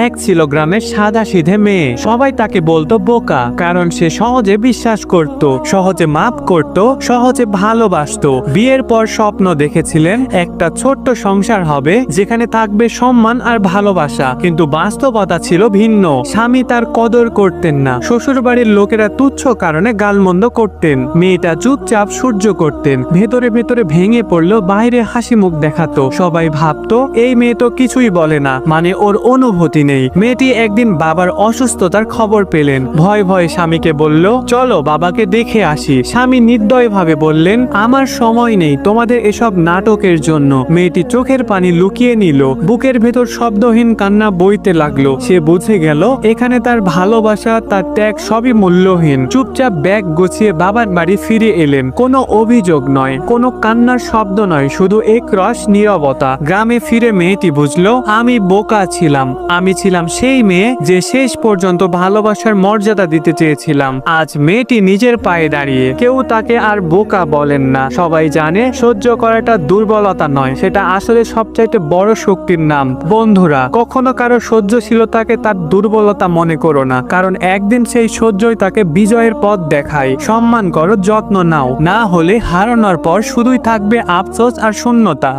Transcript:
এক ছিল গ্রামের সাদা সিধে মেয়ে। সবাই তাকে বলতো বোকা, কারণ সে সহজে বিশ্বাস করত, সহজে মাপ করত, সহজে ভালোবাসতো। বিয়ের পর স্বপ্ন দেখেছিলেন একটা ছোট্ট সংসার হবে যেখানে থাকবে সম্মান আর ভালোবাসা, কিন্তু বাস্তবতা ছিল ভিন্ন। স্বামী তার কদর করতেন না, শ্বশুর বাড়ির লোকেরা তুচ্ছ কারণে গালমন্দ করতেন, মেয়েটা চুপচাপ সহ্য করতেন। ভেতরে ভেতরে ভেঙে পড়লো, বাইরে হাসি মুখ দেখাতো। সবাই ভাবতো এই মেয়ে তো কিছুই বলে না, মানে ওর অনুভূতি নেই। মেয়েটি একদিন বাবার অসুস্থতার খবর পেলেন, ভয় ভয়ে স্বামীকে বলল, চলো বাবাকে দেখে আসি। স্বামী নির্দয় ভাবে বললেন, আমার সময় নেই তোমাদের এসব নাটকের জন্য। মেয়েটি চোখের পানি লুকিয়ে নিল, বুকের ভেতর শব্দহীন কান্না বইতে লাগলো। সে বুঝে গেল এখানে তার ভালোবাসা, তার ত্যাগ সবই মূল্যহীন। চুপচাপ ব্যাগ গুছিয়ে বাবার বাড়ি ফিরে এলেন। কোনো অভিযোগ নয়, কোনো কান্নার শব্দ নয়, শুধু একরস নীরবতা। গ্রামে ফিরে মেয়েটি বুঝলো, আমি বোকা ছিলাম। আমি ছিলাম সেই মেয়ে যে শেষ পর্যন্ত ভালোবাসার মর্যাদা দিতে চেয়েছিলাম। আজ মেয়েটি নিজের পায়ে দাঁড়িয়ে, কেউ তাকে আর বোকা বলেন না। সবাই জানে সহ্য করাটা দুর্বলতা নয়, সেটা আসলে সবচাইতে বড় শক্তির নাম। বন্ধুরা, কখনো কারো সহ্যশীলতাকে তার দুর্বলতা মনে করো না, কারণ একদিন সেই সহ্যই তাকে বিজয়ের পথ দেখায়। সম্মান করো, যত্ন নাও, না হলে হারানোর পর শুধুই থাকবে আফসোস আর শূন্যতা।